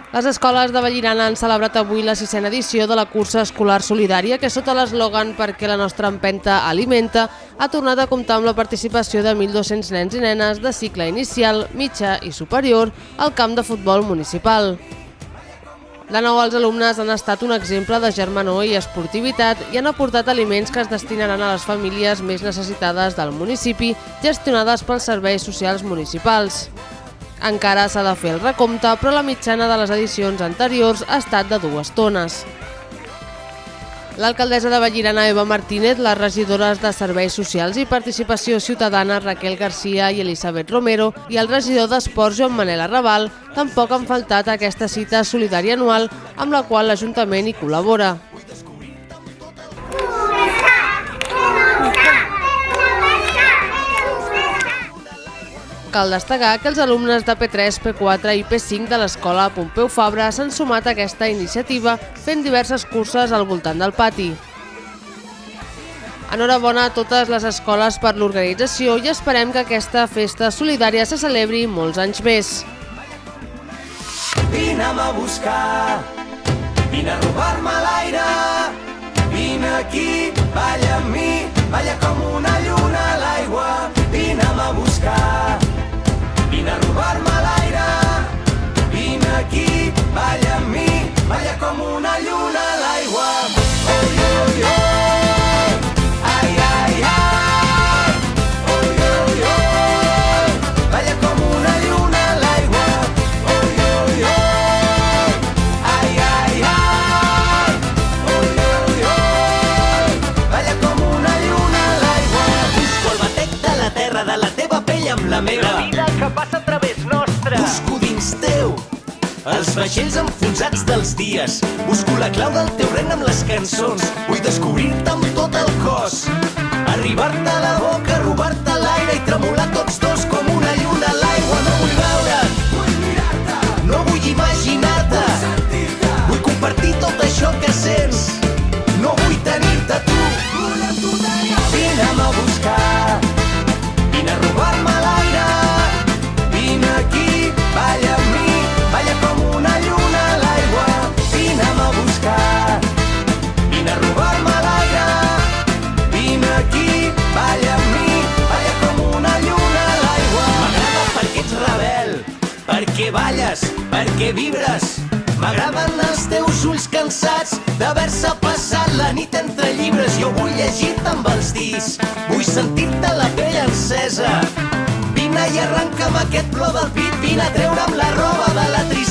Les escoles de Vallirana han celebrat avui la 6a edició de la cursa escolar solidària que sota l'eslògan "Perquè la nostra empenta alimenta" ha tornat a comptar amb la participació de 1.200 nens i nenes de cicle inicial, mitjà i superior al camp de futbol municipal. De nou, els alumnes han estat un exemple de germanor i esportivitat i han aportat aliments que es destinaran a les famílies més necessitades del municipi, gestionades pels serveis socials municipals. Encara s'ha de fer el recompte, però la mitjana de les edicions anteriors ha estat de 2 tones. L'alcaldessa de Vallirana, Eva Martínez, les regidores de Serveis Socials i Participació Ciutadana, Raquel Garcia i Elisabet Romero, i el regidor d'Esports, Joan Manel Arrabal, tampoc han faltat a aquesta cita solidària anual amb la qual l'Ajuntament hi col·labora. Cal destacar que els alumnes de P3, P4 i P5 de l'Escola Pompeu Fabra s'han sumat a aquesta iniciativa fent diverses curses al voltant del pati. Enhorabona a totes les escoles per l'organització i esperem que aquesta festa solidària se celebri molts anys més. Vine'm a buscar, vine a robar-me l'aire, vine aquí, balla amb mi, balla com una lluna a l'aigua, vine'm a buscar. Vine a robar-me l'aire, vine aquí, balla amb mi, balla com una lluna a l'aigua. Oi, oi, oi, ai, ai, ai, oi, oi, oi, balla com una lluna a l'aigua. Oi, oi, oi, ai, ai, ai, oi, oi, oi, balla com una lluna a l'aigua. Busco el batec de la terra, de la teva pell amb la meva. Que passa a través nostre. Busco dins teu els vaixells enfonsats dels dies. Busco la clau del teu ren amb les cançons. Vull descobrir-te amb tot el cos, arribar-te a la boca, robar-te l'aire i tremolar tots dos com una lluna a l'aigua. No vull veure't, vull mirar-te, no vull imaginar-te, vull sentir-te, vull compartir tot això que sents. No vull tenir-te tu, vull amb tu tenir. Vine'm a buscar, vine a robar-me l'aire, vine aquí, balla amb mi, balla com una lluna a l'aigua. Vine'm a buscar, vine a robar-me l'aire, vine aquí, balla amb mi, balla com una lluna a l'aigua. M'agrada perquè ets rebel, perquè balles, perquè vibres. M'agraden els teus ulls cansats d'haver-se passat la nit entre llibres. Jo vull llegir-te amb els dits, vull sentir-te la pell encesa. Vine i arrenca'm aquest plor del pit, vine a treure'm la roba de la tristesa.